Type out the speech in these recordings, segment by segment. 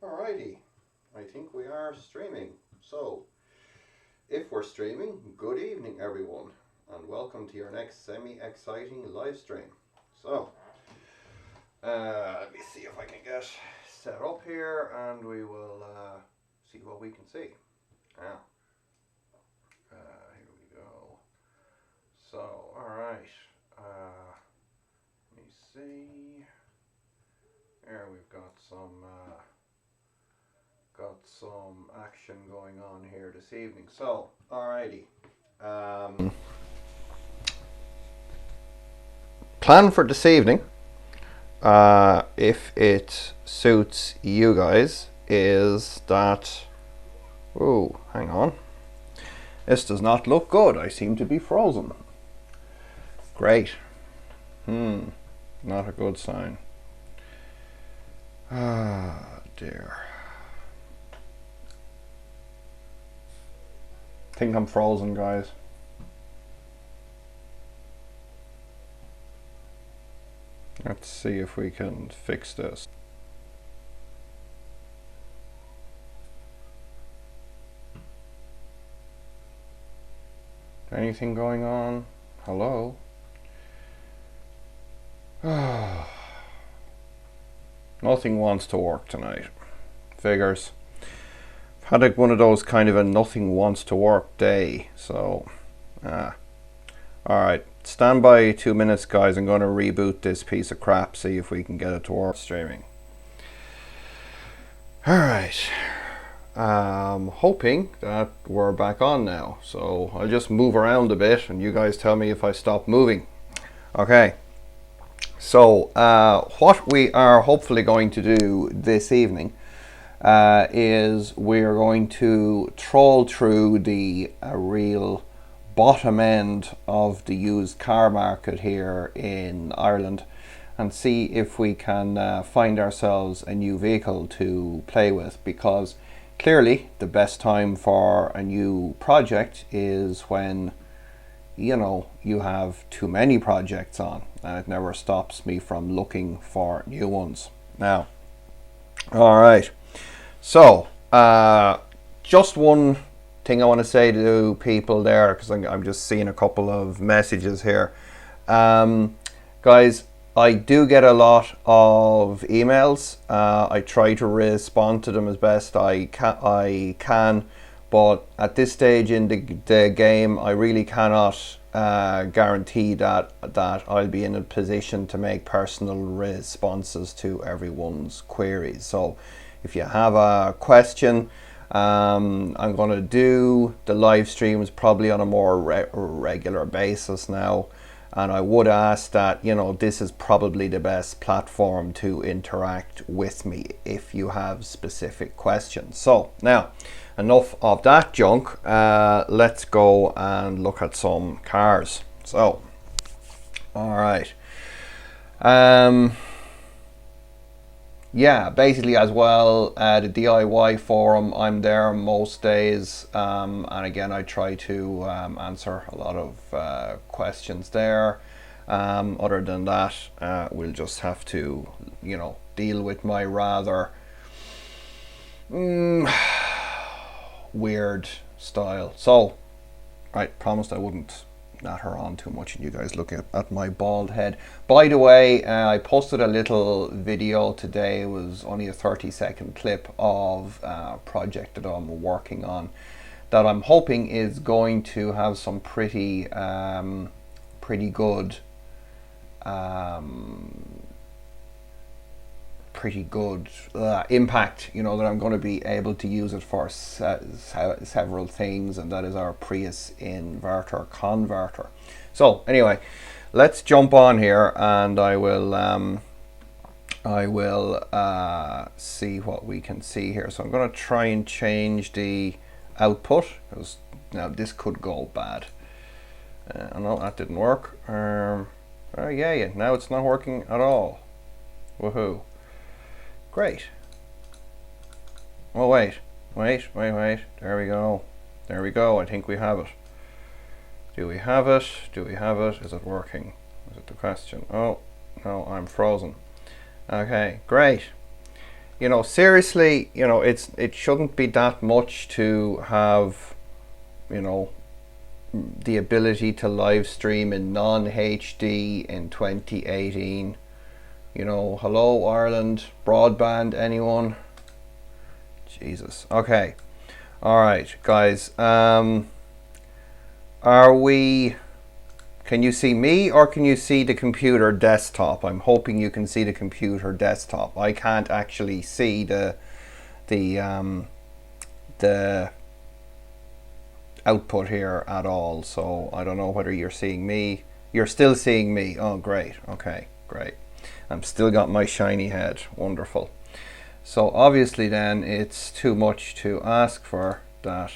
Alrighty, I think we are streaming. So, if we're streaming, good evening everyone, and welcome to your next semi-exciting live stream. So, let me see if I can get set up here, and we will see what we can see. Now, here we go. So, alright, let me see. Here we've got some action going on here this evening. So, alrighty. Plan for this evening, if it suits you guys, is that... Oh, hang on. This does not look good. I seem to be frozen. Great. Not a good sign. Ah, dear. I think I'm frozen, guys. Let's see if we can fix this. Anything going on? Hello? Nothing wants to work tonight. Figures. I've had one of those kind of a nothing wants to work day, so alright, stand by 2 minutes guys. I'm going to reboot this piece of crap, see if we can get it to work streaming. Alright, hoping that we're back on now, so I'll just move around a bit and you guys tell me if I stop moving. Okay, so what we are hopefully going to do this evening is we're going to troll through the real bottom end of the used car market here in Ireland and see if we can find ourselves a new vehicle to play with, because clearly the best time for a new project is when, you know, you have too many projects on, and it never stops me from looking for new ones. Now, all right. So, just one thing I want to say to people there, because I'm just seeing a couple of messages here. Guys, I do get a lot of emails. I try to respond to them as best I can, but at this stage in the game, I really cannot guarantee that I'll be in a position to make personal responses to everyone's queries. So, if you have a question, I'm going to do the live streams probably on a more regular basis now, and I would ask that, you know, this is probably the best platform to interact with me if you have specific questions. So now, enough of that junk. Let's go and look at some cars. So, all right. Yeah, basically as well, the DIY forum, I'm there most days, and again I try to answer a lot of questions there. Other than that, we'll just have to, you know, deal with my rather weird style. So, I promised I wouldn't natter on too much and you guys look at my bald head. By the way, I posted a little video today. It was only a 30-second clip of a project that I'm working on that I'm hoping is going to have some pretty good impact, you know, that I'm going to be able to use it for several things, and that is our Prius inverter converter. So anyway, let's jump on here and I will see what we can see here. So I'm going to try and change the output, because now this could go bad. No, that didn't work. Yeah, now it's not working at all. Woohoo. Great. Oh, wait. There we go. I think we have it. Do we have it? Is it working? Is it the question? Oh, no, I'm frozen. Okay, great. you know, seriously, you know, it shouldn't be that much to have, you know, the ability to live stream in non-HD in 2018. You know, hello Ireland, broadband, anyone? Jesus. Okay. All right, guys. Are we? Can you see me or can you see the computer desktop? I'm hoping you can see the computer desktop. I can't actually see the output here at all, so I don't know whether you're seeing me. You're still seeing me. Oh, great. Okay, great. I'm still got my shiny head. Wonderful. So obviously then it's too much to ask for that.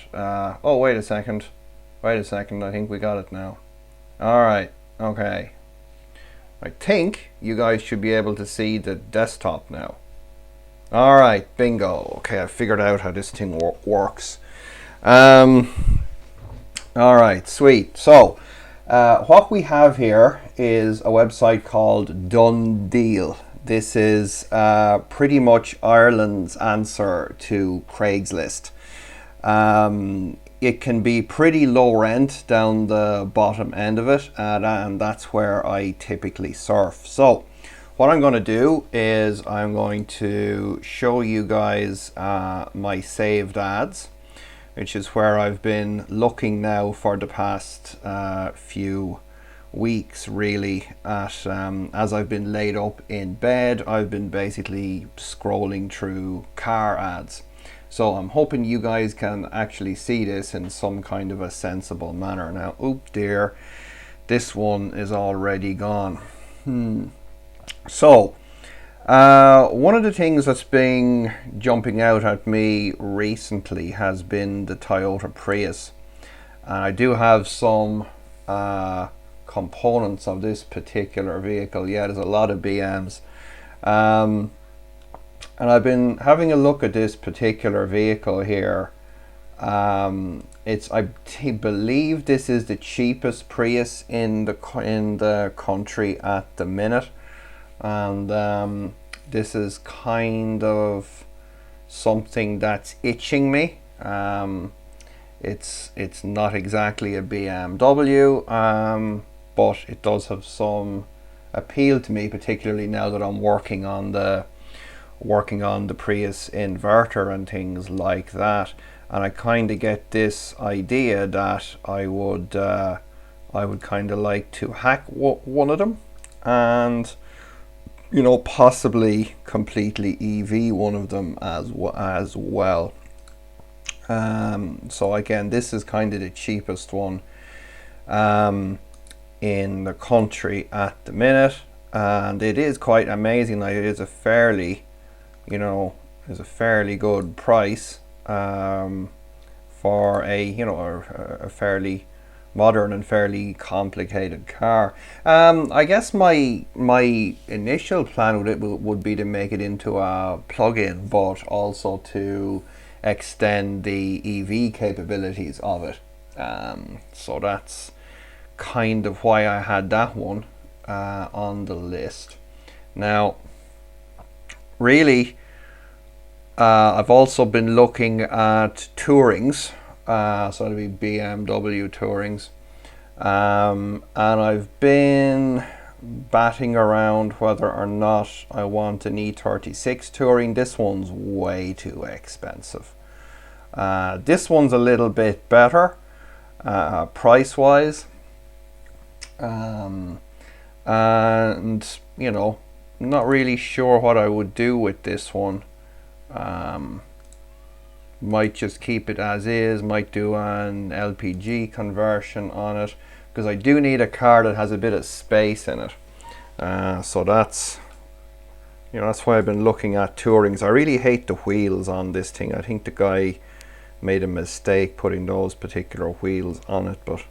Oh, wait a second. Wait a second. I think we got it now. All right. Okay. I think you guys should be able to see the desktop now. All right. Bingo. Okay, I figured out how this thing works. All right. Sweet. So what we have here is a website called Done Deal. This is pretty much Ireland's answer to Craigslist. It can be pretty low rent down the bottom end of it, and that's where I typically surf. So what I'm going to do is I'm going to show you guys my saved ads, which is where I've been looking now for the past few weeks, really, at as I've been laid up in bed. I've been basically scrolling through car ads. So I'm hoping you guys can actually see this in some kind of a sensible manner. Now, oh dear, this one is already gone. So one of the things that's been jumping out at me recently has been the Toyota Prius. And I do have some components of this particular vehicle. Yeah, there's a lot of BMs. And I've been having a look at this particular vehicle here. I believe this is the cheapest Prius in the country at the minute, and this is kind of something that's itching me. It's not exactly a BMW, but it does have some appeal to me, particularly now that I'm working on the Prius inverter and things like that, and I kind of get this idea that I would kind of like to hack one of them, and you know, possibly completely EV one of them as well. So again, this is kind of the cheapest one in the country at the minute, and it is quite amazing. Like, it is a fairly, you know, is a fairly good price for a, you know, a fairly modern and fairly complicated car. I guess my initial plan with it would be to make it into a plug-in, but also to extend the EV capabilities of it. So that's kind of why I had that one on the list. Now, really, I've also been looking at Tourings, so it'll be BMW Tourings, and I've been batting around whether or not I want an E36 Touring. This one's way too expensive. This one's a little bit better price wise, and you know, not really sure what I would do with this one. Might just keep it as is, might do an LPG conversion on it, because I do need a car that has a bit of space in it. So that's, you know, that's why I've been looking at Tourings. I really hate the wheels on this thing. I think the guy made a mistake putting those particular wheels on it, but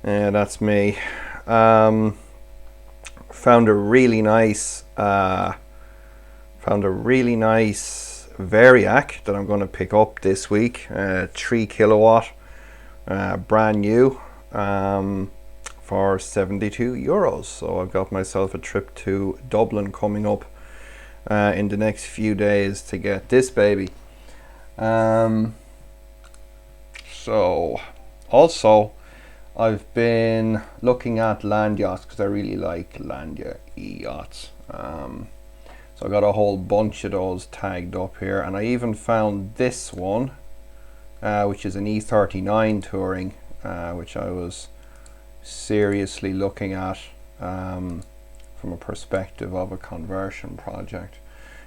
that's me. Found a really nice Variac that I'm going to pick up this week, 3 kilowatt, brand new, for €72. So I've got myself a trip to Dublin coming up in the next few days to get this baby. So also I've been looking at land yachts because I really like land yachts. So I got a whole bunch of those tagged up here, and I even found this one, which is an E39 touring, which I was seriously looking at from a perspective of a conversion project.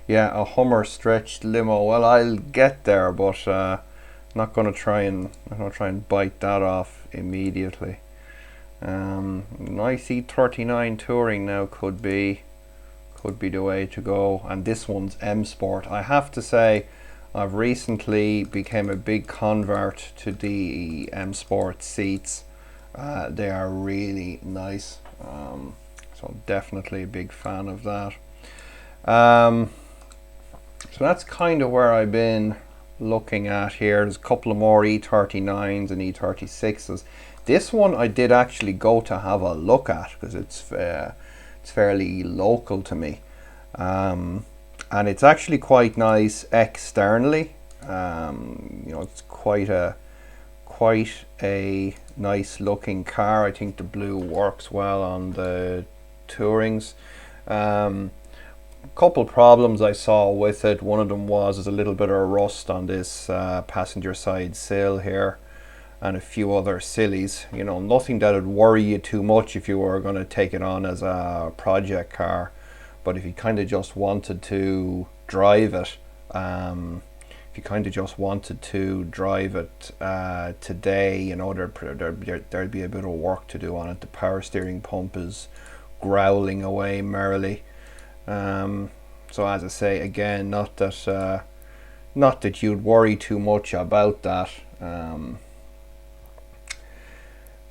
Yeah, a Hummer stretched limo. Well, I'll get there, but I'm not going to try and bite that off immediately. Nice E39 touring now could be the way to go, and this one's M Sport. I have to say, I've recently became a big convert to the M Sport seats. They are really nice, so definitely a big fan of that. So that's kind of where I've been looking at here. There's a couple of more E39s and E36s. This one I did actually go to have a look at because it's fairly local to me, and it's actually quite nice externally. It's quite a nice looking car. I think the blue works well on the Tourings. Couple problems I saw with it. One of them was there's a little bit of rust on this passenger side sill here, and a few other sillies. Nothing that would worry you too much if you were going to take it on as a project car, but if you kind of just wanted to drive it, today, there'd be a bit of work to do on it. The power steering pump is growling away merrily. So as I say again, not that you'd worry too much about that.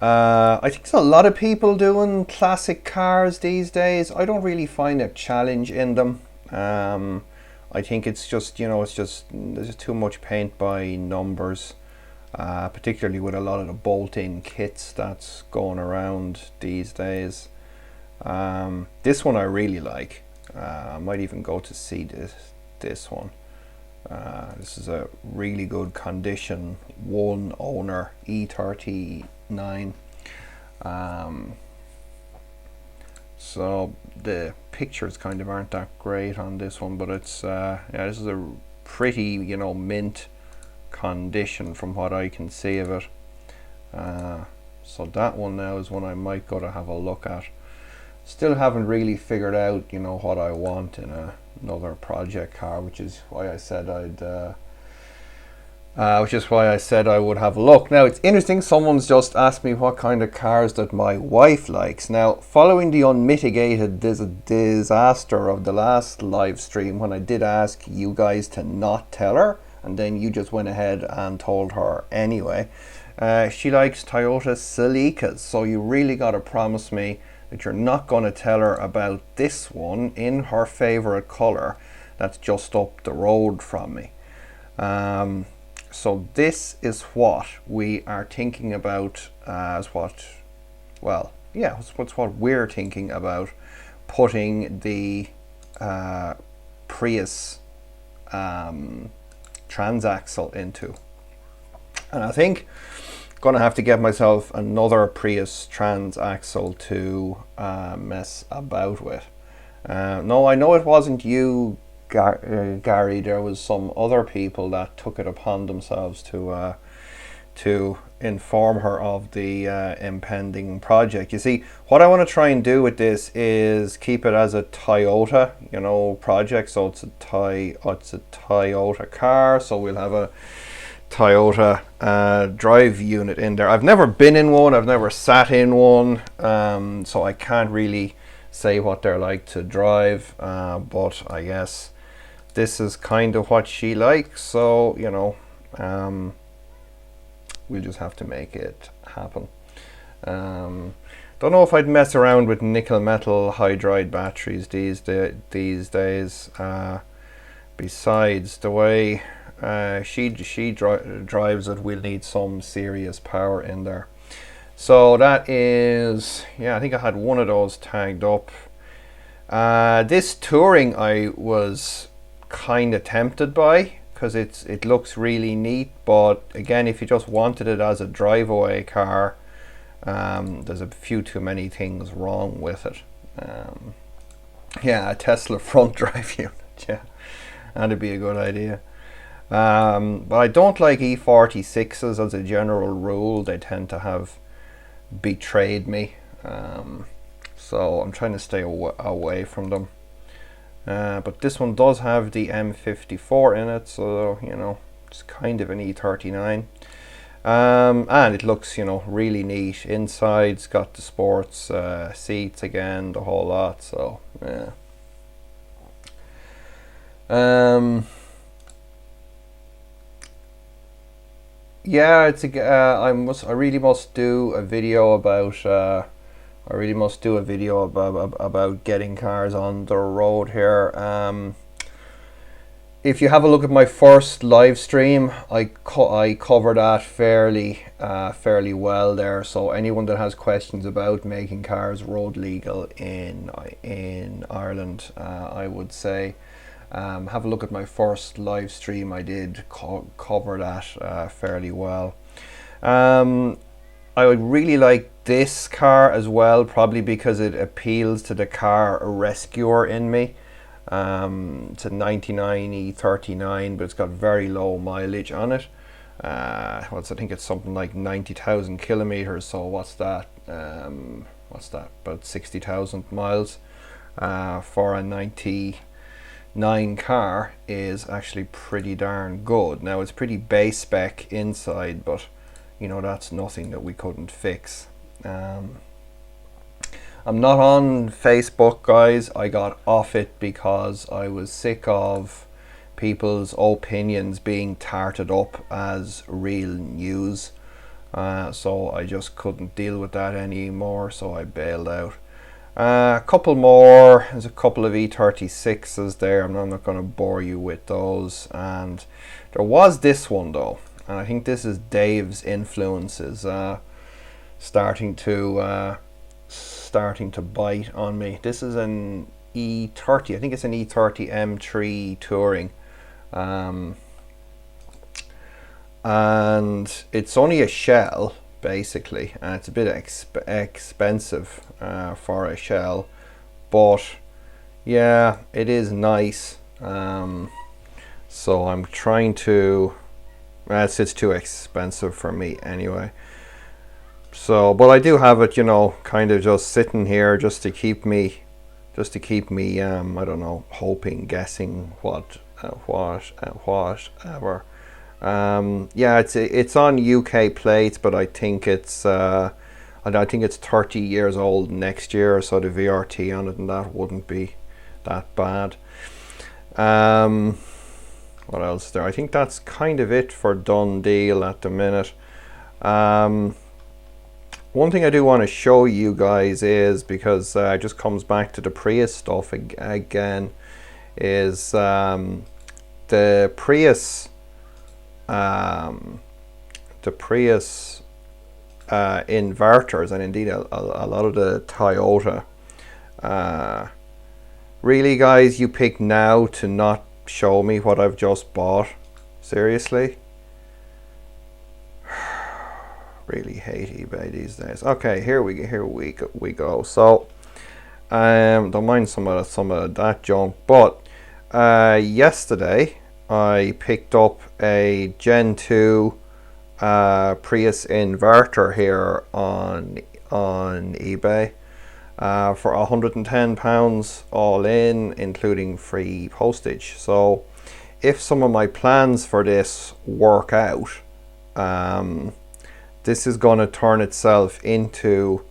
I think there's a lot of people doing classic cars these days. I don't really find a challenge in them. I think it's just there's too much paint by numbers, particularly with a lot of the bolt-in kits that's going around these days. This one I really like. I might even go to see this one. This is a really good condition, one owner E39. So the pictures kind of aren't that great on this one, but it's this is a pretty mint condition from what I can see of it. So that one now is one I might go to have a look at. Still haven't really figured out what I want in another project car, which is why I said I would have a look. Now it's interesting, someone's just asked me what kind of cars that my wife likes. Now, following the unmitigated disaster of the last live stream, when I did ask you guys to not tell her, and then you just went ahead and told her anyway, she likes Toyota Celicas. So you really got to promise me that you're not going to tell her about this one in her favorite color that's just up the road from me. So this is what we are thinking about it's what we're thinking about putting the Prius transaxle into. And I think gonna have to get myself another Prius transaxle to mess about with. No, I know it wasn't you, Gary. There was some other people that took it upon themselves to inform her of the impending project. You see, what I want to try and do with this is keep it as a Toyota, project. So it's a Toyota car. So we'll have a Toyota drive unit in there. I've never been in one, I've never sat in one, so I can't really say what they're like to drive, but I guess this is kind of what she likes, so we'll just have to make it happen. Don't know if I'd mess around with nickel metal hydride batteries these days. Besides, the way she drives it, we'll need some serious power in there. So that is, I think I had one of those tagged up. This Touring I was kind of tempted by, because it looks really neat, but again, if you just wanted it as a drive-away car, there's a few too many things wrong with it. Yeah, a Tesla front drive unit, yeah, that'd be a good idea. But I don't like E46s as a general rule. They tend to have betrayed me. So I'm trying to stay away from them. But this one does have the M54 in it, so you know, it's kind of an E39. And it looks, you know, really neat. Inside's got the sports seats again, the whole lot. So yeah. Yeah, it's a. I really must do a video about. I really must do a video about getting cars on the road here. If you have a look at my first live stream, I cover that fairly well there. So anyone that has questions about making cars road legal in Ireland, I would say have a look at my first live stream. I did cover that fairly well. I would really like this car as well, probably because it appeals to the car rescuer in me. It's a 99 E39, but it's got very low mileage on it. I think it's something like 90,000 kilometers. So what's that? About 60,000 miles for a 99 car is actually pretty darn good. Now it's pretty base spec inside, but you know, that's nothing that we couldn't fix. I'm not on Facebook, guys. I got off it because I was sick of people's opinions being tarted up as real news. So I just couldn't deal with that anymore, so I bailed out. A couple more. There's a couple of E36s there. I'm not going to bore you with those. And there was this one though, and I think this is Dave's influences starting to bite on me. This is an E30. I think it's an E30 M3 Touring, and it's only a shell basically, and it's a bit expensive for a shell, but yeah, it is nice. So I'm trying to. It's too expensive for me anyway. So, but I do have it, you know, kind of just sitting here just to keep me, I don't know, hoping, guessing whatever. Yeah, it's on UK plates, but I think it's 30 years old next year, so the VRT on it and that wouldn't be that bad. What else there? I think that's kind of it for Done Deal at the minute. One thing I do want to show you guys is, because it just comes back to the Prius stuff again, is the Prius inverters, and indeed a lot of the Toyota. Really, guys, you pick now to not show me what I've just bought. Seriously? Really hate eBay these days. Okay, here we go. So don't mind some of that junk, but yesterday I picked up a Gen 2 Prius inverter here on eBay for £110 all in, including free postage. So if some of my plans for this work out, this is going to turn itself into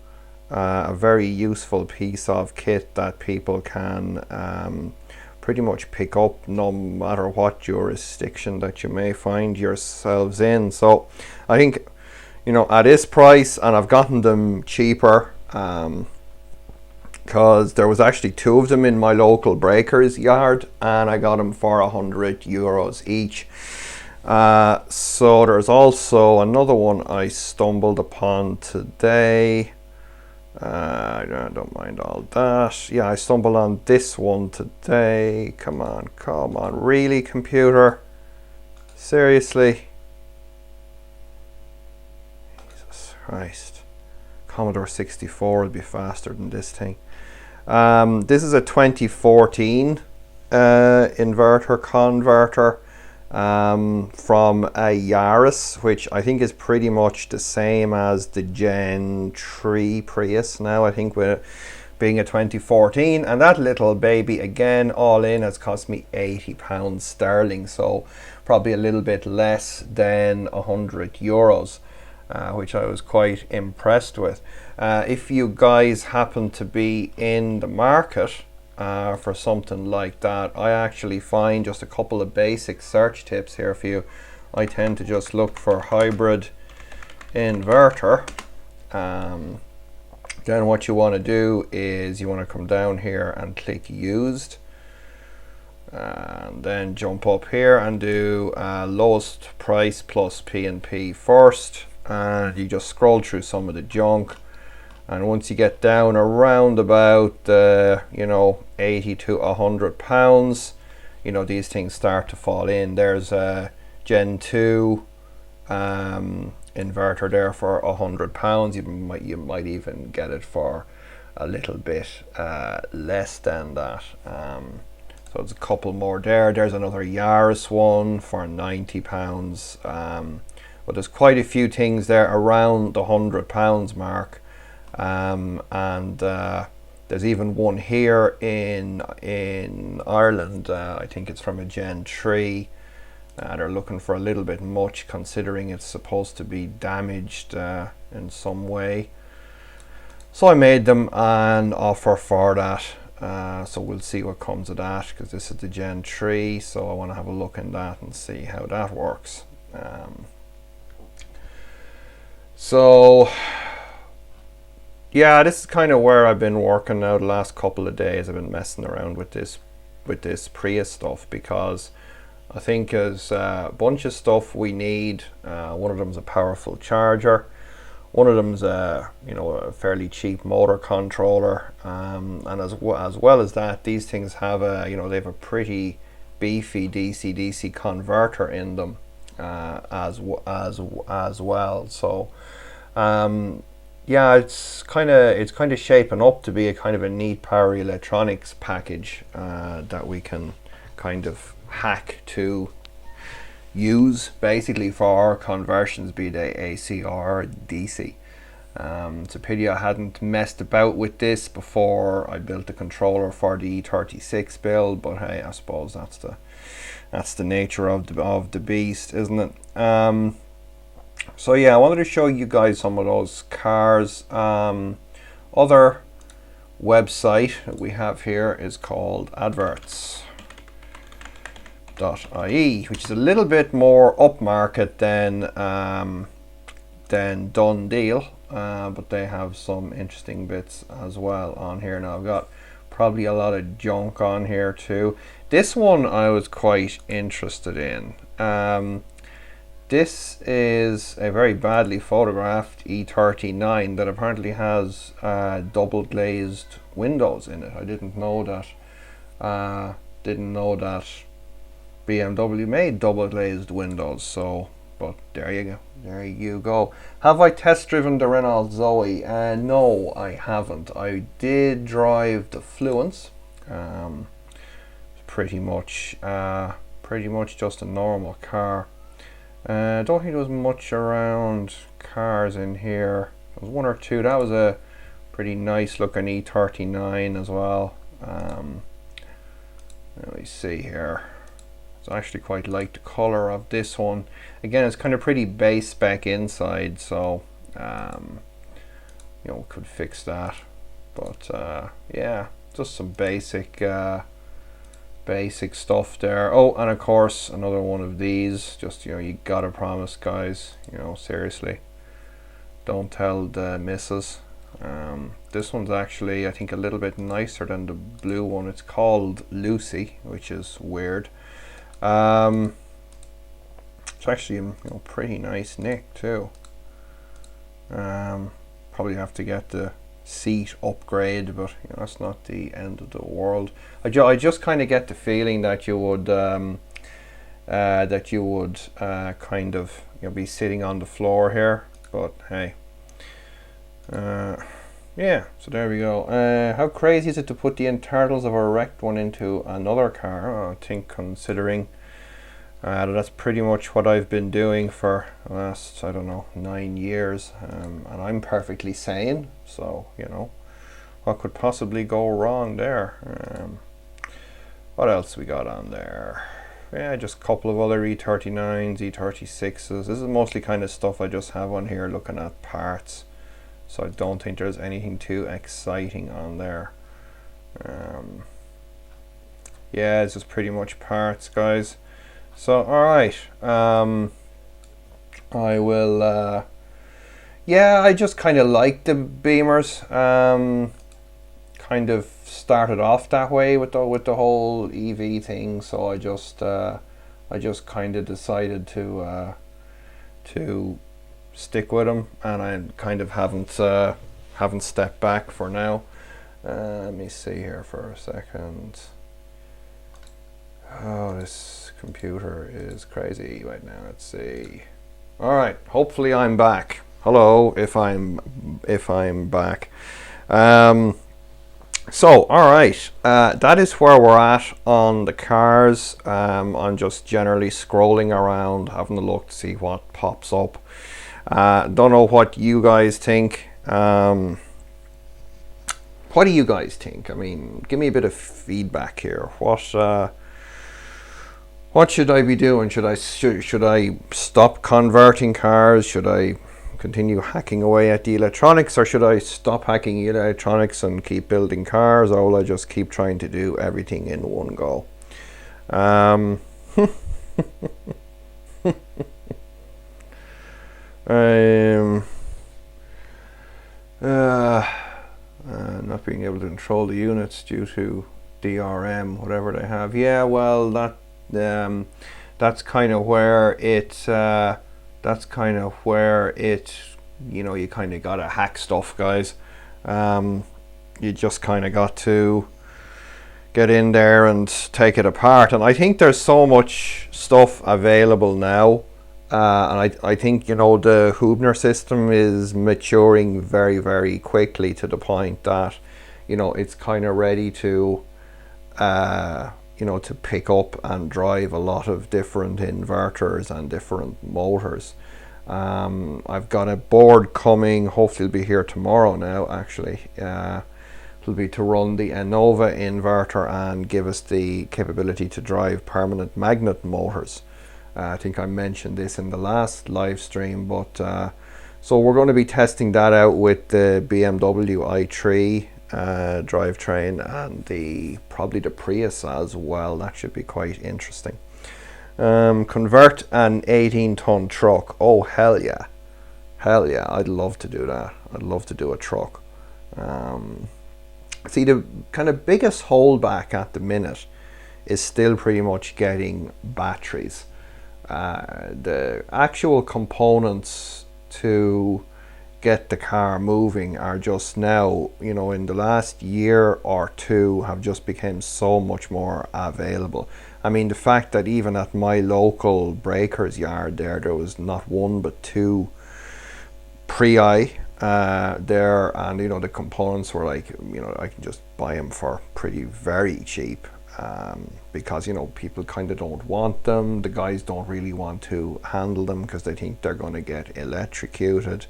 a very useful piece of kit that people can pretty much pick up no matter what jurisdiction that you may find yourselves in. So I think, you know, at this price, and I've gotten them cheaper because there was actually two of them in my local breaker's yard, and I got them for €100 each. So there's also another one I stumbled upon today. I don't mind all that. Yeah, I stumbled on this one today. Come on, really, computer? Seriously? Jesus Christ. Commodore 64 would be faster than this thing. This is a 2014 inverter converter from a Yaris, which I think is pretty much the same as the Gen 3 Prius now, I think, with it being a 2014. And that little baby, again, all in, has cost me £80 sterling, so probably a little bit less than €100. Which I was quite impressed with. If you guys happen to be in the market for something like that, I actually find just a couple of basic search tips here for you. I tend to just look for hybrid inverter. Then what you want to do is you want to come down here and click used, and then jump up here and do lowest price plus P&P first, and you just scroll through some of the junk, and once you get down around about you know, 80 to £100, you know, these things start to fall in. There's a Gen 2 inverter there for £100. You might even get it for a little bit less than that. So there's a couple more there. There's another Yaris one for £90. But there's quite a few things there around the £100 mark, and there's even one here in Ireland. I think it's from a Gen 3. They're looking for a little bit much, considering it's supposed to be damaged in some way. So I made them an offer for that. So we'll see what comes of that, because this is the Gen 3. So I want to have a look in that and see how that works. So yeah, this is kind of where I've been working now the last couple of days. I've been messing around with this Prius stuff, because I think there's a bunch of stuff we need. One of them is a powerful charger. One of them is a fairly cheap motor controller, and as well as that, these things have they have a pretty beefy DC converter in them as well. So yeah, it's kind of shaping up to be a kind of a neat power electronics package that we can kind of hack to use basically for our conversions, be they AC or DC. It's a pity I hadn't messed about with this before I built the controller for the E36 build, but hey, I suppose that's the nature of the beast, isn't it? So yeah, I wanted to show you guys some of those cars. Other website that we have here is called adverts.ie, which is a little bit more upmarket than Done Deal, but they have some interesting bits as well on here. Now I've got probably a lot of junk on here too. This one I was quite interested in. This is a very badly photographed E39 that apparently has double glazed windows in it. I didn't know that. BMW made double glazed windows. So, but there you go. There you go. Have I test driven the Renault Zoe? No, I haven't. I did drive the Fluence. Pretty much just a normal car. I don't think there was much around cars in here. There was one or two. That was a pretty nice looking E39 as well. Let me see here. I actually quite like the color of this one. Again, it's kind of pretty base spec inside, so could fix that. But yeah, just some basic stuff there. Oh, and of course another one of these. Just you gotta promise, guys, seriously, don't tell the missus. This one's actually, I think, a little bit nicer than the blue one. It's called Lucy, which is weird. It's actually pretty nice nick too. Probably have to get the seat upgrade, but you know, that's not the end of the world. I just kind of get the feeling that you would kind of, you know, be sitting on the floor here, but hey. Yeah, so there we go. How crazy is it to put the internals of a wrecked one into another car? Oh, I think considering that's pretty much what I've been doing for the last, I don't know, 9 years, and I'm perfectly sane, so you know, what could possibly go wrong there? What else we got on there? Yeah, just a couple of other E39s, E36s. This is mostly kind of stuff I just have on here looking at parts. So I don't think there's anything too exciting on there. Yeah, it's just pretty much parts, guys. So alright, I will, yeah, I just kind of like the Beamers. Kind of started off that way with the whole EV thing, so I just kind of decided to stick with them, and I kind of haven't stepped back for now. Let me see here for a second. Oh, this computer is crazy right now. Let's see. All right, hopefully I'm back. Hello, if I'm back. So, all right, that is where we're at on the cars. I'm just generally scrolling around, having a look to see what pops up. Don't know what you guys think. What do you guys think? I mean, give me a bit of feedback here. What should I be doing? Should I stop converting cars? Should I continue hacking away at the electronics, or should I stop hacking electronics and keep building cars, or will I just keep trying to do everything in one go? Not being able to control the units due to DRM, whatever they have. Yeah, well, that's kind of where it. You know, you kind of gotta hack stuff, guys. You just kind of got to get in there and take it apart. And I think there's so much stuff available now. And I think, you know, the Hubner system is maturing very, very quickly to the point that, you know, it's kind of ready to, you know, to pick up and drive a lot of different inverters and different motors. I've got a board coming, hopefully it'll be here tomorrow now actually. It'll be to run the Enova inverter and give us the capability to drive permanent magnet motors. I think I mentioned this in the last live stream, but so we're going to be testing that out with the BMW i3 drivetrain and probably the Prius as well. That should be quite interesting. Convert an 18-ton truck. Oh, hell yeah. Hell yeah, I'd love to do that. I'd love to do a truck. See, the kind of biggest holdback at the minute is still pretty much getting batteries. The actual components to get the car moving are just now, you know, in the last year or two have just become so much more available. I mean, the fact that even at my local breaker's yard there was not one but two Prius there, and you know, the components were like, you know, I can just buy them for very cheap. Because, you know, people kind of don't want them. The guys don't really want to handle them because they think they're going to get electrocuted.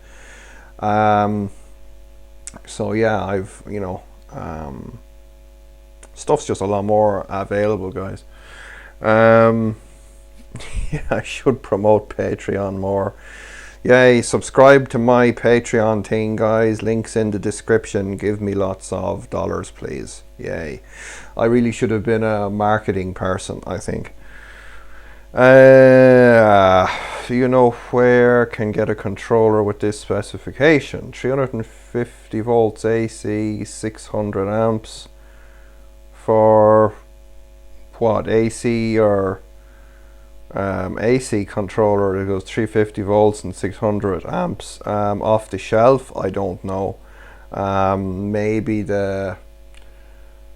So yeah, I've, you know, stuff's just a lot more available, guys. Yeah, I should promote Patreon more. Yay, subscribe to my Patreon thing, guys. Links in the description. Give me lots of dollars, please. Yay. I really should have been a marketing person, I think. Do you know where can get a controller with this specification? 350 volts AC, 600 amps for what, AC or AC controller that goes 350 volts and 600 amps off the shelf? I don't know. Maybe the,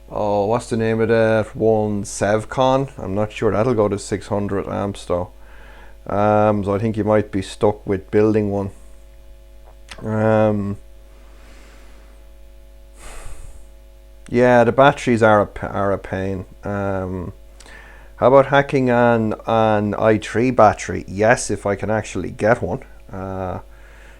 oh, what's the name of that one, Sevcon? I'm not sure. That'll go to 600 amps though. So I think you might be stuck with building one. Yeah, the batteries are a pain. How about hacking an i3 battery? Yes, if I can actually get one.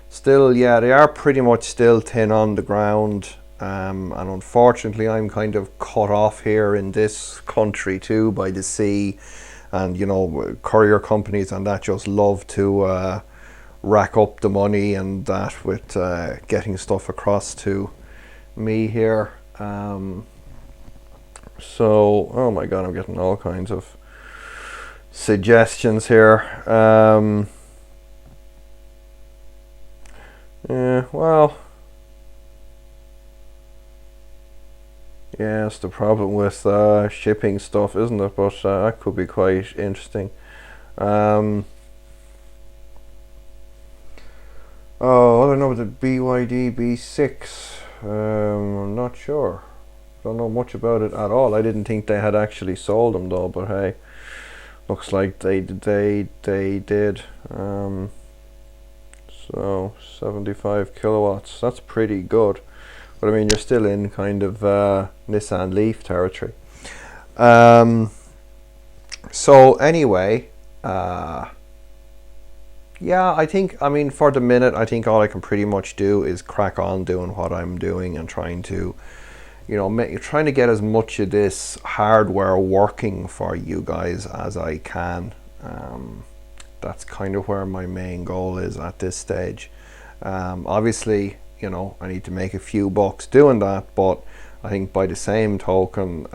Still, yeah, they are pretty much still thin on the ground. And unfortunately, I'm kind of cut off here in this country too by the sea. And you know, courier companies and that just love to rack up the money and that with getting stuff across to me here. So, oh my god, I'm getting all kinds of suggestions here. Yeah, well, yeah, it's the problem with shipping stuff, isn't it? But that could be quite interesting. Oh, I don't know, the BYD B6. I'm not sure. Don't know much about it at all. I didn't think they had actually sold them though, but hey, looks like they did. So 75 kilowatts. That's pretty good. But I mean, you're still in kind of Nissan Leaf territory. So anyway, yeah, I think, I mean, for the minute, I think all I can pretty much do is crack on doing what I'm doing and trying to, you know, trying to get as much of this hardware working for you guys as I can. That's kind of where my main goal is at this stage. Obviously, you know, I need to make a few bucks doing that, but I think by the same token,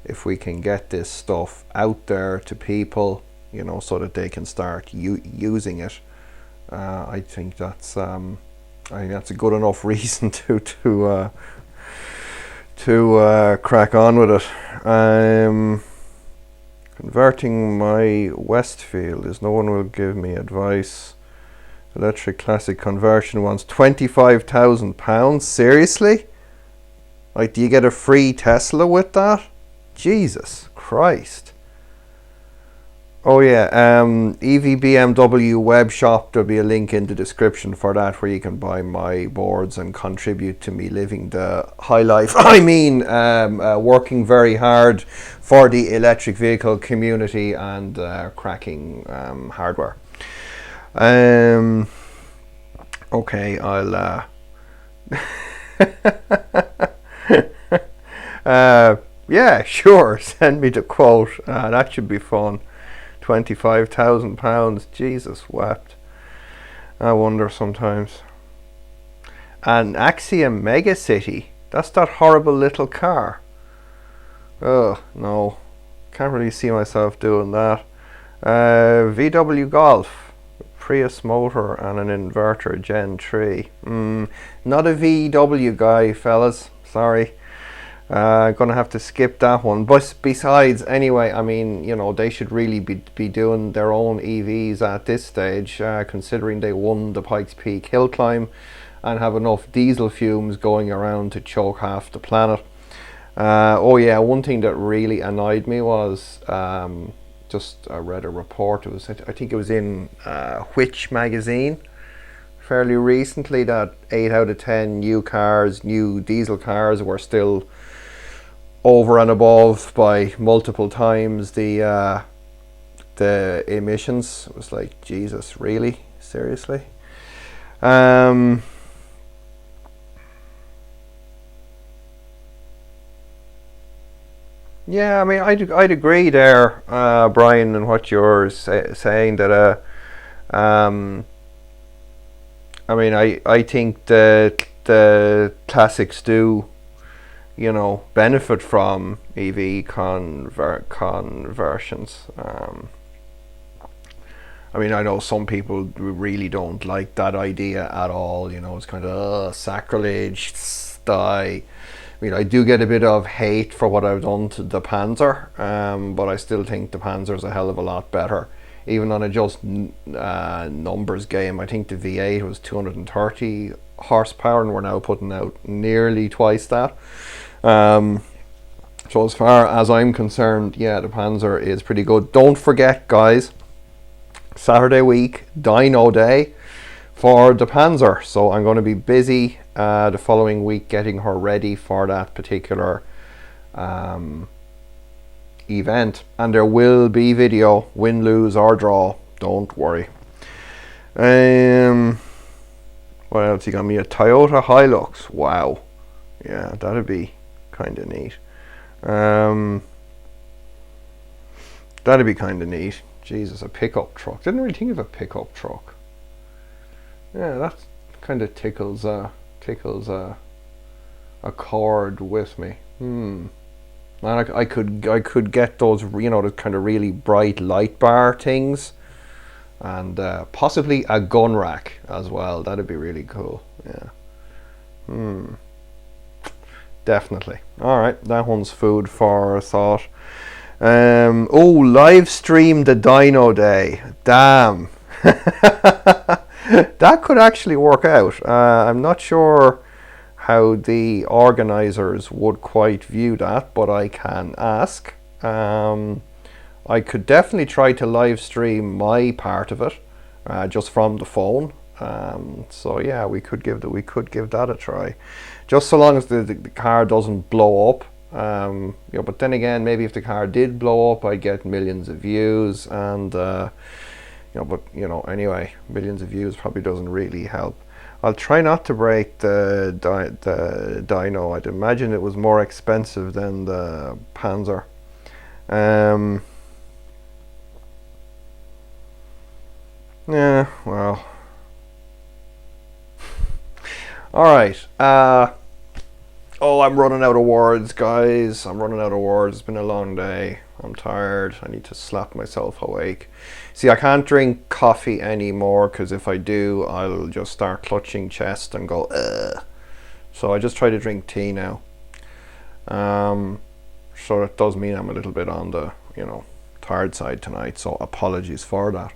if we can get this stuff out there to people, you know, so that they can start using it, I think that's a good enough reason to crack on with it. Converting my Westfield is no one will give me advice. Electric Classic conversion wants £25,000. Seriously? Like, do you get a free Tesla with that? Jesus Christ. Oh yeah, EV BMW web shop, there'll be a link in the description for that where you can buy my boards and contribute to me living the high life. I mean, working very hard for the electric vehicle community and cracking hardware. Okay, I'll yeah, sure, send me the quote. That should be fun. £25,000, Jesus wept. I wonder sometimes. An Axiom Megacity, that's that horrible little car. Oh no, can't really see myself doing that. VW Golf, Prius motor and an inverter Gen 3. Not a VW guy, fellas, sorry. Gonna have to skip that one. But besides, anyway, I mean, you know, they should really be doing their own EVs at this stage, considering they won the Pikes Peak hill climb and have enough diesel fumes going around to choke half the planet. Oh yeah, one thing that really annoyed me was just I read a report. It was, I think it was in Which magazine fairly recently, that 8 out of 10 new diesel cars were still over and above by multiple times the emissions. It was like, Jesus, really? Seriously? Yeah, I mean, I'd agree there, Brian, in what you're saying, that I mean, I think that the classics do, you know, benefit from EV conversions. I mean, I know some people really don't like that idea at all. You know, it's kind of sacrilege, I mean, I do get a bit of hate for what I've done to the Panzer, but I still think the Panzer is a hell of a lot better even on a just numbers game. I think the V8 was 230 horsepower, and we're now putting out nearly twice that. So as far as I'm concerned, yeah, the Panzer is pretty good. Don't forget, guys, Saturday week, dyno day for the Panzer. So I'm going to be busy the following week getting her ready for that particular event. And there will be video, win, lose or draw. Don't worry. What else? You got me a Toyota Hilux. Wow. Yeah, that'd be kind of neat. That'd be kind of neat. Jesus, a pickup truck. Didn't really think of a pickup truck. Yeah, that kind of tickles a chord with me. And I could get those, you know, the kind of really bright light bar things, and possibly a gun rack as well. That'd be really cool. Yeah. Definitely. All right, that one's food for thought. Live stream the dyno day. Damn. That could actually work out. I'm not sure how the organizers would quite view that, but I can ask. I could definitely try to live stream my part of it, just from the phone. So yeah, we could give that a try, just so long as the car doesn't blow up. You know, but then again, maybe if the car did blow up, I'd get millions of views, and you know, but you know, anyway, millions of views probably doesn't really help. I'll try not to break the dyno. I'd imagine it was more expensive than the Panzer. Yeah, well. Alright. I'm running out of words, guys. I'm running out of words. It's been a long day. I'm tired. I need to slap myself awake. See, I can't drink coffee anymore, because if I do, I'll just start clutching chest and go, ugh. So I just try to drink tea now. So it does mean I'm a little bit on the, you know, tired side tonight. So apologies for that.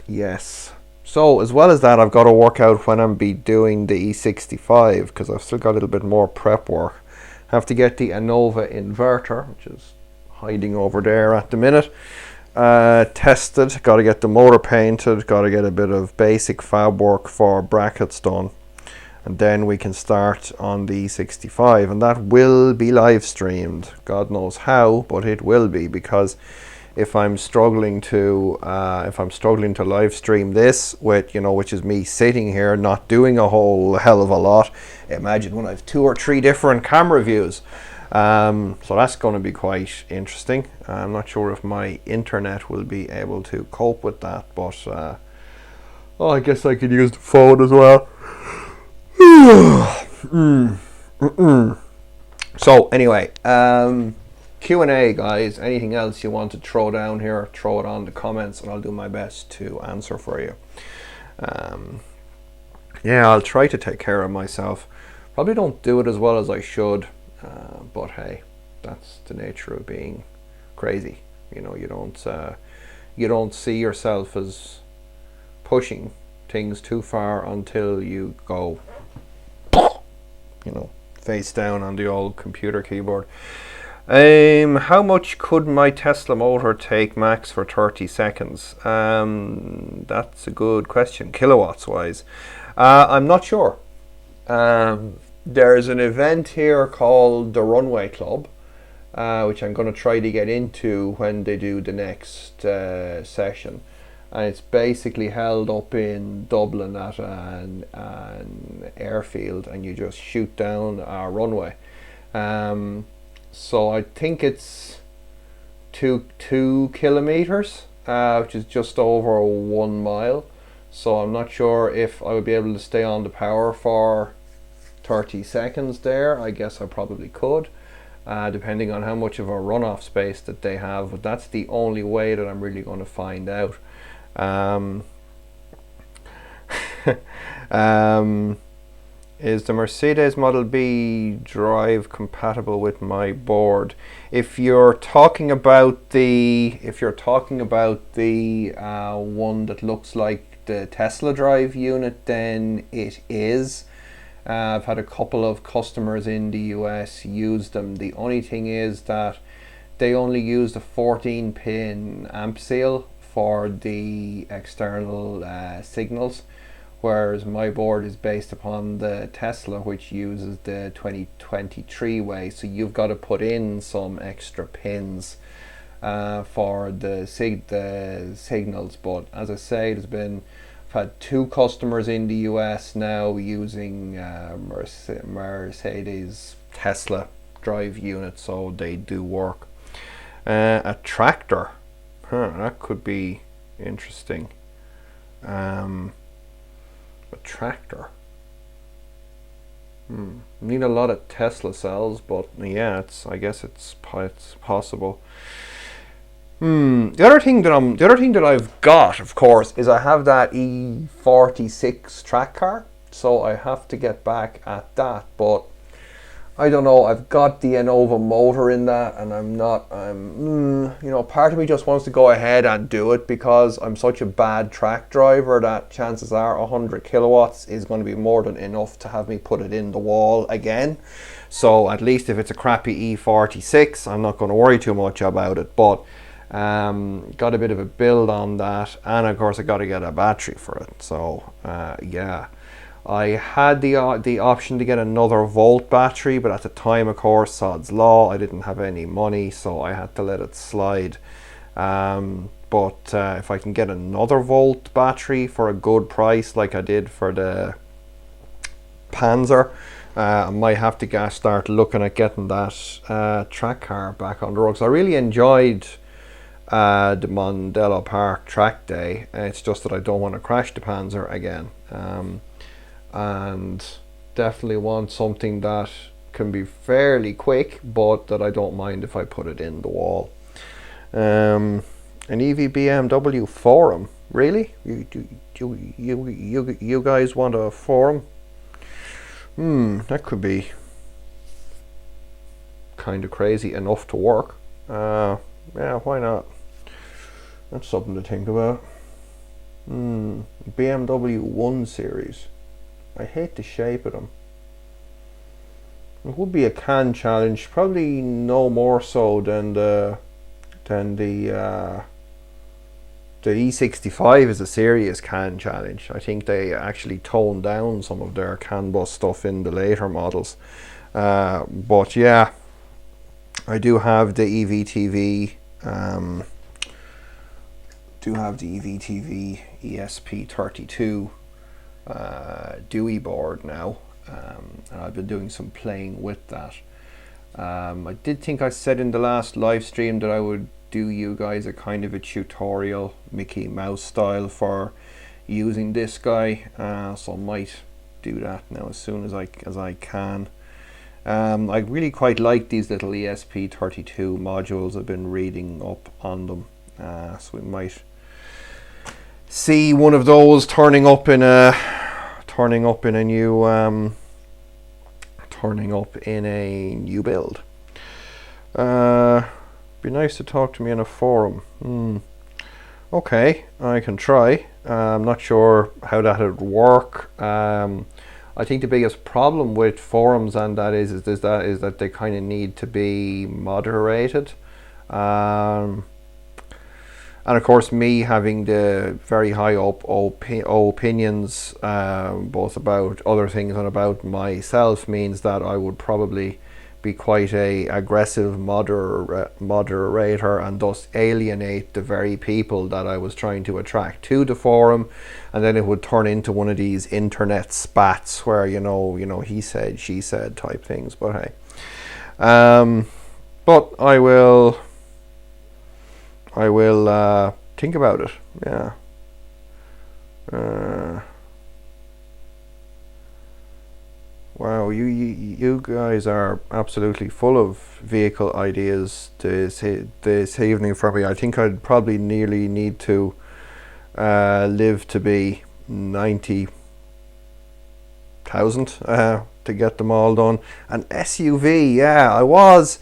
Yes. So as well as that, I've got to work out when I'm be doing the E65, because I've still got a little bit more prep work. Have to get the Innova inverter, which is hiding over there at the minute, tested. Got to get the motor painted. Got to get a bit of basic fab work for brackets done, and then we can start on the E65, and that will be live streamed. God knows how, but it will be, because if I'm struggling to live stream this, with, you know, which is me sitting here not doing a whole hell of a lot, imagine when I have 2 or 3 different camera views. So that's going to be quite interesting. I'm not sure if my internet will be able to cope with that, but I guess I could use the phone as well. So anyway, Q&A, guys. Anything else you want to throw down here, throw it on the comments, and I'll do my best to answer for you. Yeah, I'll try to take care of myself. Probably don't do it as well as I should, but hey, that's the nature of being crazy. You know, you don't see yourself as pushing things too far until you go, you know, face down on the old computer keyboard. How much could my Tesla motor take max for 30 seconds? That's a good question, kilowatts wise. I'm not sure. There's an event here called the Runway Club, which I'm going to try to get into when they do the next session. And it's basically held up in Dublin at an airfield, and you just shoot down a runway. So I think it's 2 kilometers, which is just over 1 mile. So I'm not sure if I would be able to stay on the power for 30 seconds there. I guess I probably could, depending on how much of a runoff space that they have. But that's the only way that I'm really going to find out. Is the Mercedes Model B drive compatible with my board? If you're talking about the one that looks like the Tesla drive unit, then it is. I've had a couple of customers in the US use them. The only thing is that they only use the 14-pin amp seal for the external signals, whereas my board is based upon the Tesla, which uses the 2023 way, so you've got to put in some extra pins for the signals. But as I say, I've had 2 customers in the US now using Mercedes Tesla drive units, so they do work. A tractor, that could be interesting. A tractor. Need a lot of Tesla cells, but yeah, I guess it's possible. The other thing that I've got, of course, is I have that E46 track car, so I have to get back at that. But I don't know. I've got the Innova motor in that, and part of me just wants to go ahead and do it because I'm such a bad track driver that chances are 100 kilowatts is going to be more than enough to have me put it in the wall again. So at least if it's a crappy E46, I'm not going to worry too much about it. But got a bit of a build on that, and of course I got to get a battery for it. So yeah. I had the option to get another volt battery, but at the time, of course, sod's law, I didn't have any money, so I had to let it slide. But if I can get another volt battery for a good price, like I did for the Panzer, I might have to start looking at getting that track car back on the road. So I really enjoyed the Mondello Park track day. It's just that I don't want to crash the Panzer again. And definitely want something that can be fairly quick, but that I don't mind if I put it in the wall. An EV BMW forum, really? You guys want a forum? That could be kind of crazy enough to work. Yeah, why not? That's something to think about. BMW 1 Series. I hate the shape of them. It would be a can challenge, probably no more so than the E65 is a serious can challenge. I think they actually toned down some of their CAN bus stuff in the later models. But yeah, I do have the EVTV. ESP32 Dewey board now, and I've been doing some playing with that. I did think I said in the last live stream that I would do you guys a kind of a tutorial, Mickey Mouse style, for using this guy, so I might do that now as soon as I can. I really quite like these little ESP32 modules. I've been reading up on them, so we might see one of those turning up in a new build. Be nice to talk to me in a forum. Okay, I can try. I'm not sure how that would work. I think the biggest problem with forums and that is that they kind of need to be moderated. And of course, me having the very high opinions, both about other things and about myself, means that I would probably be quite a aggressive moderator, and thus alienate the very people that I was trying to attract to the forum, and then it would turn into one of these internet spats where he said, she said type things. But hey, but I will think about it. Yeah. Wow, you guys are absolutely full of vehicle ideas this evening for me. I think I'd probably nearly need to live to be 93 thousand to get them all done. And SUV, yeah, I was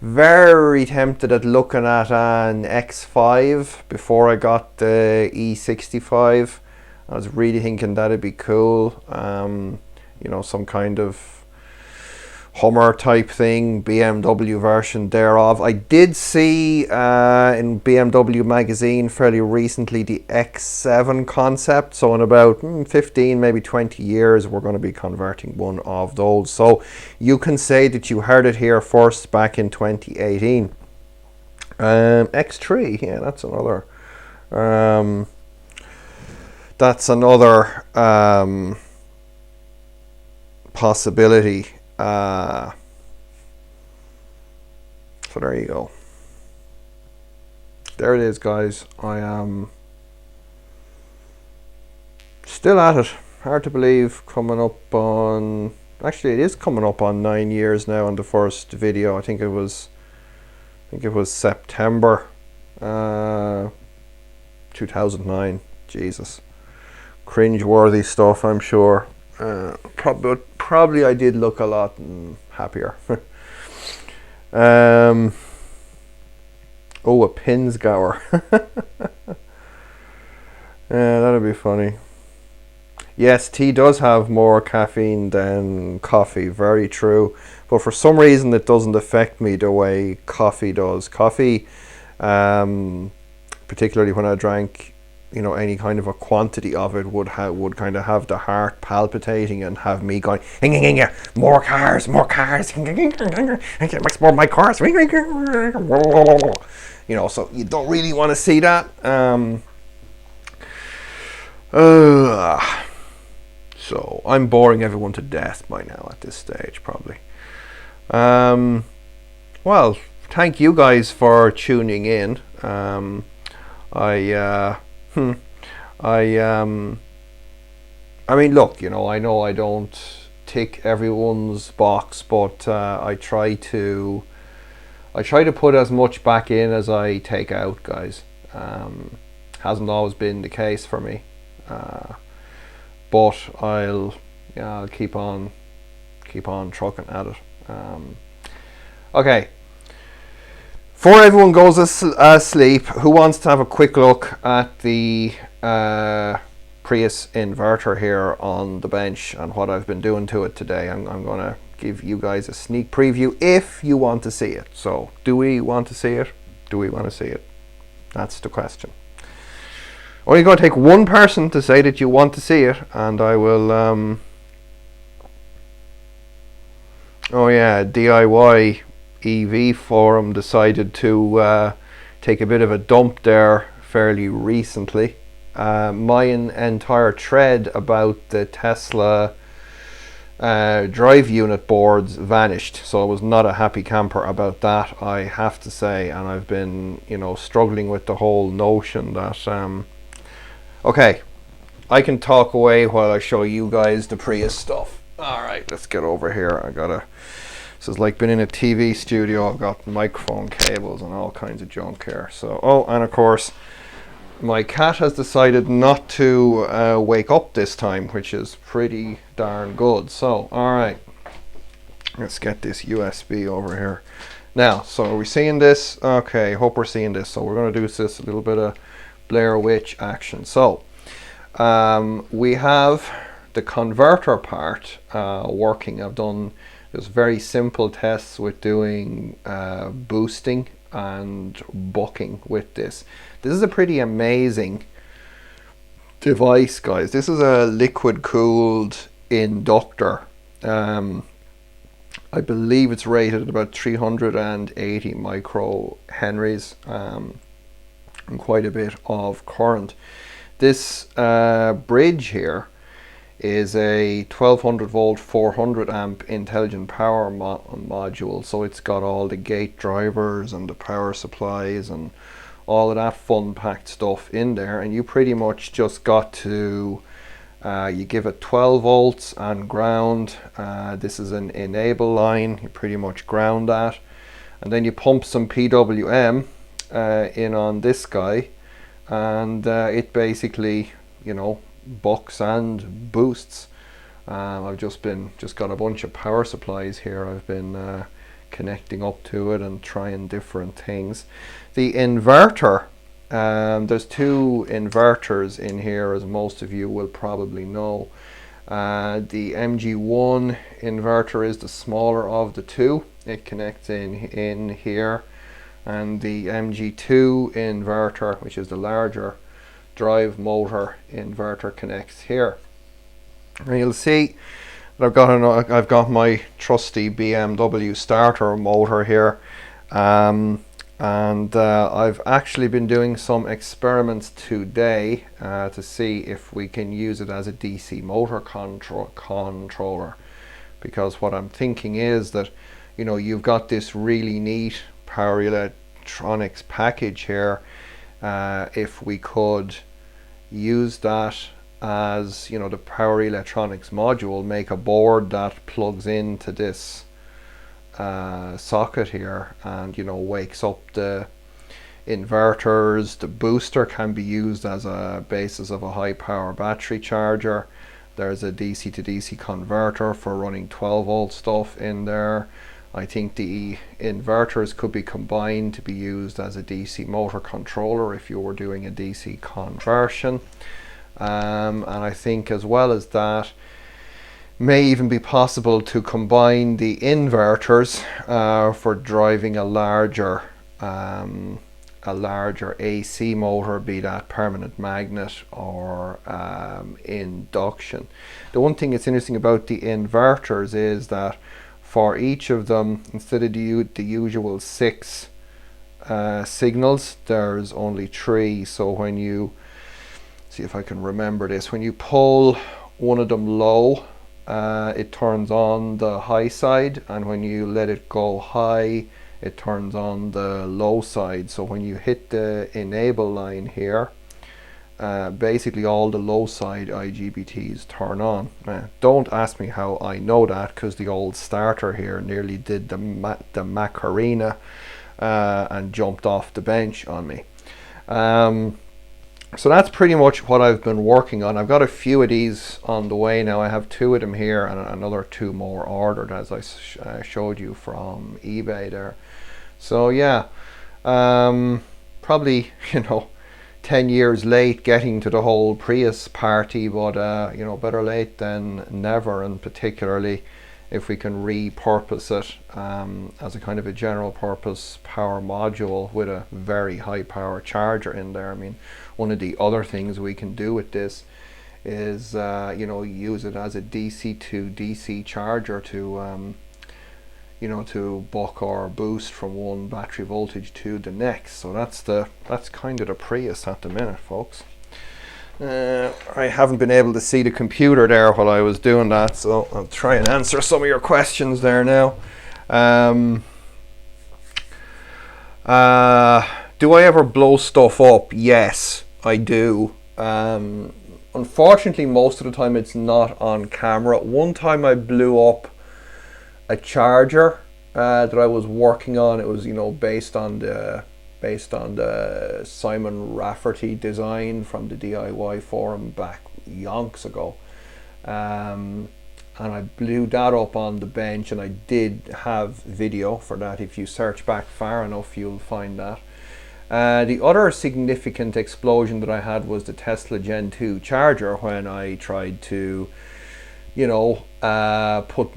very tempted at looking at an X5 before I got the E65. I was really thinking that'd be cool. You know, some kind of Hummer type thing, BMW version thereof. I did see in BMW magazine fairly recently the X7 concept, so in about 15 maybe 20 years we're going to be converting one of those. So you can say that you heard it here first back in 2018. X3, yeah, that's another possibility. So there you go. There it is, guys. I am still at it. Hard to believe, coming up on, actually it is coming up on 9 years now on the first video. I think it was September 2009. Jesus, cringe-worthy stuff, I'm sure. Probably I did look a lot happier. Oh, a Pinsgauer. Yeah, that'd be funny. Yes, tea does have more caffeine than coffee, very true. But for some reason it doesn't affect me the way coffee does. Coffee, particularly when I drank, you know, any kind of a quantity of it, would kind of have the heart palpitating and have me going, more cars, my cars, you know, so you don't really want to see that. So I'm boring everyone to death by now at this stage, probably. Well, thank you guys for tuning in. I mean, look, you know I don't tick everyone's box, but I try to put as much back in as I take out, guys. Hasn't always been the case for me, but I'll keep on trucking at it. Okay. Before everyone goes asleep, who wants to have a quick look at the Prius inverter here on the bench and what I've been doing to it today? I'm going to give you guys a sneak preview if you want to see it. So, do we want to see it? Do we want to see it? That's the question. Only going to take one person to say that you want to see it, and I will... oh yeah, DIY EV forum decided to take a bit of a dump there fairly recently. My entire thread about the Tesla drive unit boards vanished, so I was not a happy camper about that, I have to say, and I've been, you know, struggling with the whole notion that okay, I can talk away while I show you guys the Prius stuff. Alright, let's get over here. This is like being in a TV studio. I've got microphone cables and all kinds of junk here. So, oh, and of course, my cat has decided not to wake up this time, which is pretty darn good. So, alright, let's get this USB over here. Now, so are we seeing this? Okay, hope we're seeing this. So we're going to do this a little bit of Blair Witch action. So, we have the converter part working. I've done just very simple tests with doing boosting and bucking with this. This is a pretty amazing device, guys. This is a liquid cooled inductor. I believe it's rated at about 380 micro henries and quite a bit of current. This bridge here is a 1200 volt 400 amp intelligent power module, so it's got all the gate drivers and the power supplies and all of that fun packed stuff in there, and you pretty much just got to you give it 12 volts and ground. This is an enable line, you pretty much ground that, and then you pump some PWM in on this guy, and it basically, you know, bucks and boosts. I've just got a bunch of power supplies here. I've been connecting up to it and trying different things. The inverter, there's two inverters in here, as most of you will probably know. The MG1 inverter is the smaller of the two. It connects in here, and the MG2 inverter, which is the larger drive motor inverter, connects here. And you'll see that I've got my trusty BMW starter motor here, and I've actually been doing some experiments today to see if we can use it as a DC motor controller, because what I'm thinking is that, you know, you've got this really neat power electronics package here. If we could use that as, you know, the power electronics module, make a board that plugs into this socket here and, you know, wakes up the inverters. The booster can be used as a basis of a high power battery charger. There's a DC to DC converter for running 12 volt stuff in there. I think the inverters could be combined to be used as a DC motor controller if you were doing a DC conversion. And I think, as well as that, may even be possible to combine the inverters for driving a larger AC motor, be that permanent magnet or induction. The one thing that's interesting about the inverters is that for each of them, instead of the usual 6 signals, there's only 3. So when you see if I can remember this, when you pull one of them low, it turns on the high side, and when you let it go high, it turns on the low side. So when you hit the enable line here, basically all the low side IGBTs turn on. Don't ask me how I know that, because the old starter here nearly did the Macarena and jumped off the bench on me. So that's pretty much what I've been working on. I've got a few of these on the way now. I have 2 of them here and another 2 more ordered, as I showed you from eBay there. So yeah, probably, you know, 10 years late getting to the whole Prius party, but you know, better late than never, and particularly if we can repurpose it as a kind of a general purpose power module with a very high power charger in there. I mean, one of the other things we can do with this is you know, use it as a DC to DC charger to you know, to buck or boost from one battery voltage to the next. So that's kind of the Prius at the minute, folks. I haven't been able to see the computer there while I was doing that, so I'll try and answer some of your questions there now. Do I ever blow stuff up? Yes, I do. Unfortunately, most of the time it's not on camera. One time I blew up a charger that I was working on. It was, you know, based on the Simon Rafferty design from the DIY forum back yonks ago, and I blew that up on the bench, and I did have video for that. If you search back far enough, you'll find that. The other significant explosion that I had was the Tesla Gen 2 charger, when I tried to, you know, put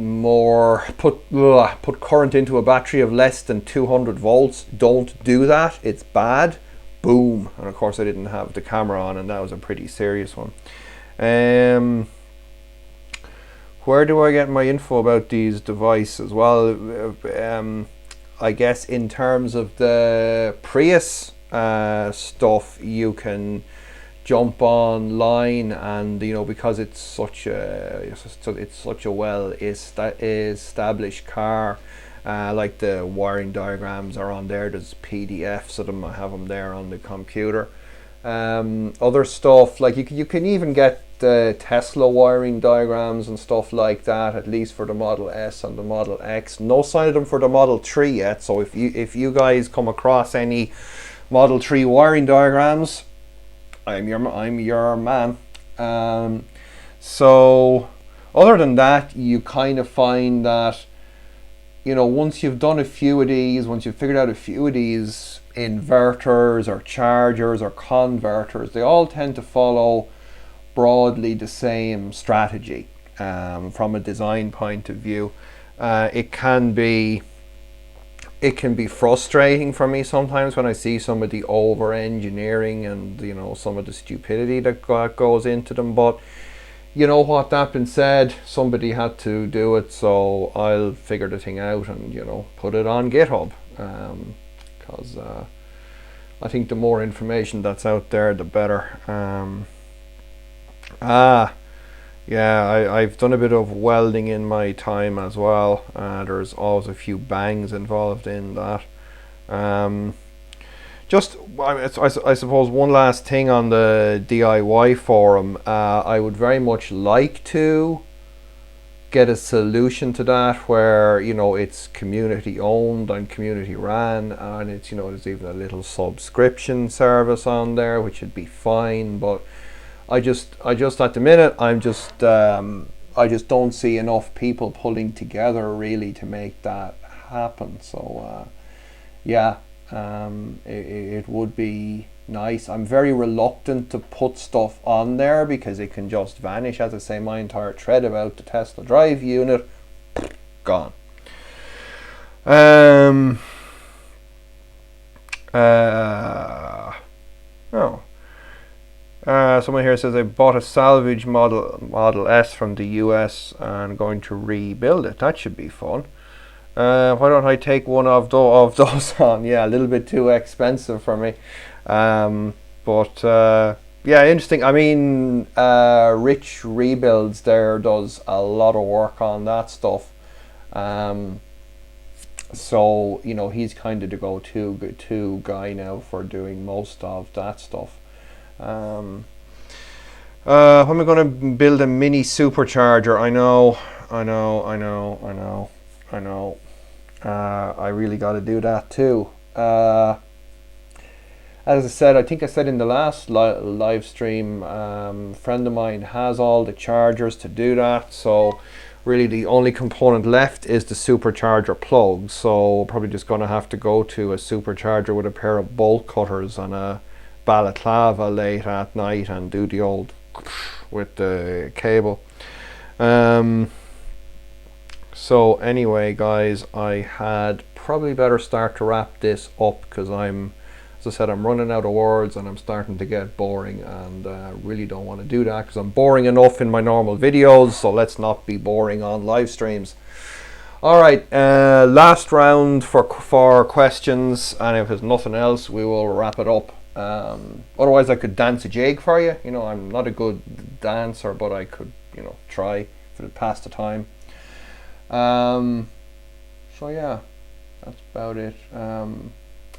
current into a battery of less than 200 volts. Don't do that, it's bad. Boom. And of course I didn't have the camera on, and that was a pretty serious one. Where do I get my info about these devices? Well, I guess in terms of the Prius stuff, you can jump online, and, you know, because it's such a well established car, like the wiring diagrams are on there. There's PDFs of them. I have them there on the computer. Other stuff, like you can even get the Tesla wiring diagrams and stuff like that, at least for the Model S and the Model X. No sign of them for the Model 3 yet, so if you guys come across any Model 3 wiring diagrams, I'm your man. So Other than that, you kind of find that, you know, once you've done a few of these, once you've figured out a few of these inverters or chargers or converters, they all tend to follow broadly the same strategy from a design point of view. It can be frustrating for me sometimes when I see some of the over engineering and, you know, some of the stupidity that goes into them, but you know what, that being said, somebody had to do it, so I'll figure the thing out and, you know, put it on GitHub, because I think the more information that's out there, the better. Yeah, I've done a bit of welding in my time as well. There's always a few bangs involved in that. I suppose one last thing on the DIY forum. I would very much like to get a solution to that where, you know, it's community owned and community ran, and it's, you know, there's even a little subscription service on there, which would be fine. But I just at the minute, I just don't see enough people pulling together really to make that happen. So yeah. It would be nice. I'm very reluctant to put stuff on there because it can just vanish. As I say, my entire thread about the Tesla drive unit, gone. Someone here says I bought a salvage Model S from the US and going to rebuild it. That should be fun. Why don't I take one of those on? Yeah, a little bit too expensive for me. But yeah, interesting. I mean, Rich Rebuilds there does a lot of work on that stuff. So, you know, he's kind of the go-to guy now for doing most of that stuff. When am I going to build a mini supercharger? I know. I really got to do that too. As I said, I think I said in the last live stream, friend of mine has all the chargers to do that. So really the only component left is the supercharger plug. So probably just going to have to go to a supercharger with a pair of bolt cutters and a balaclava late at night and do the old with the cable. So anyway, guys, I had probably better start to wrap this up because as I said, I'm running out of words and I'm starting to get boring, and really don't want to do that because I'm boring enough in my normal videos, so let's not be boring on live streams. All right, last round for questions, and if there's nothing else, we will wrap it up. Otherwise, I could dance a jig for you. You know, I'm not a good dancer, but I could, you know, try for the pass the time. So yeah, that's about it. And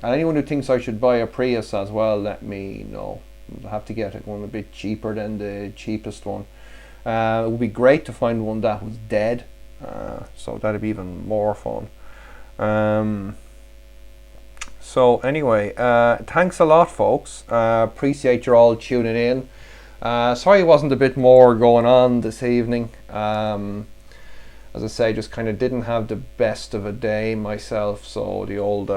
anyone who thinks I should buy a Prius as well, let me know. I'll have to get one a bit cheaper than the cheapest one. It would be great to find one that was dead, so that'd be even more fun. So anyway, thanks a lot, folks. Appreciate you all tuning in. Sorry it wasn't a bit more going on this evening. As I say, just kind of didn't have the best of a day myself, so the old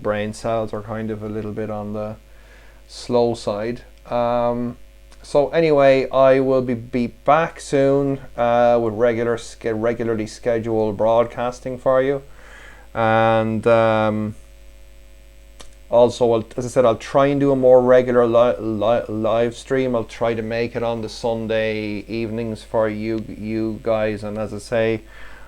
brain cells are kind of a little bit on the slow side. So anyway, I will be back soon with regularly scheduled broadcasting for you, and also, as I said, I'll try and do a more regular live stream. I'll try to make it on the Sunday evenings for you guys. And as I say,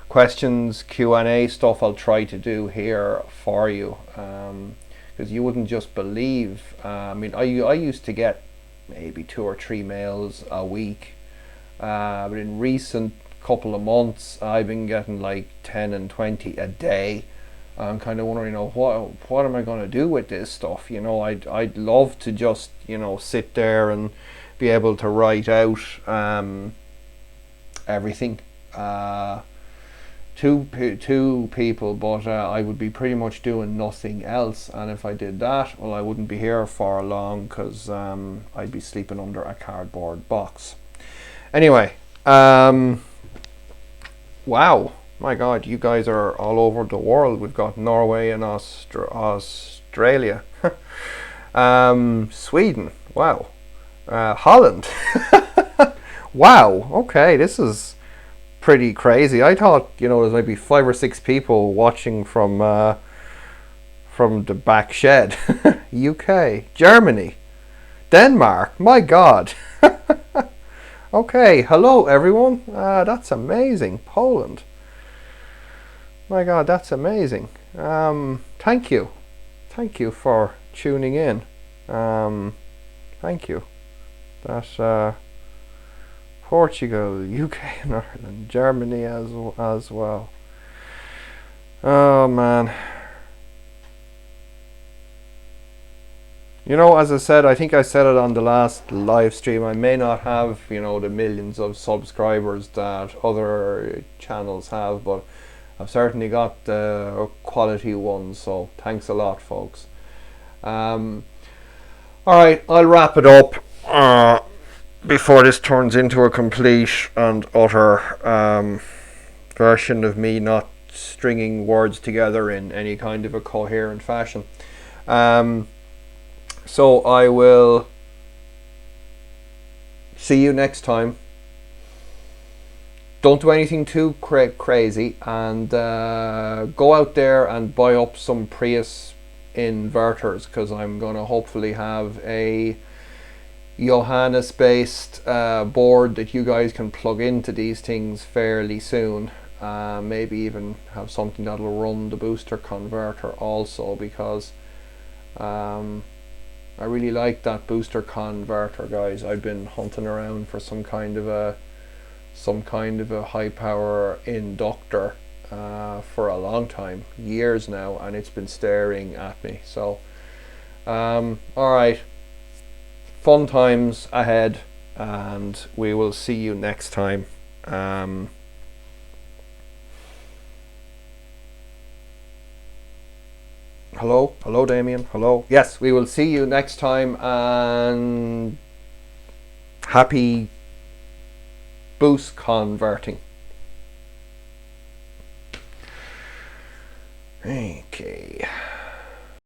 questions, Q&A stuff I'll try to do here for you. Because you wouldn't just believe. I mean, I used to get maybe 2 or 3 mails a week. But in recent couple of months, I've been getting like 10 and 20 a day. I'm kind of wondering, you know, what am I going to do with this stuff? You know, I'd love to just, you know, sit there and be able to write out everything to people, but I would be pretty much doing nothing else. And if I did that, well, I wouldn't be here for long because I'd be sleeping under a cardboard box. Anyway, Wow, my God, you guys are all over the world. We've got Norway and Australia, Sweden. Wow, Holland. Wow. Okay, this is pretty crazy. I thought, there's maybe 5 or 6 people watching from the back shed. UK, Germany, Denmark. My God. Okay, hello everyone. That's amazing. Poland. My God, that's amazing. Thank you for tuning in. Thank you. That's Portugal, UK, and Ireland, Germany as well. Oh man. As I said, I think I said it on the last live stream, I may not have, the millions of subscribers that other channels have, but I've certainly got the quality ones, so thanks a lot, folks. Alright, I'll wrap it up before this turns into a complete and utter version of me not stringing words together in any kind of a coherent fashion. So I will see you next time. Don't do anything too crazy, and go out there and buy up some Prius inverters, because I'm going to hopefully have a Johannes based board that you guys can plug into these things fairly soon. Maybe even have something that'll run the booster converter also, because I really like that booster converter, guys. I've been hunting around for some kind of a high power inductor for a long time, years now, and it's been staring at me. So alright, fun times ahead, and we will see you next time. Hello Damien, hello. Yes, we will see you next time, and happy boost converting. Okay.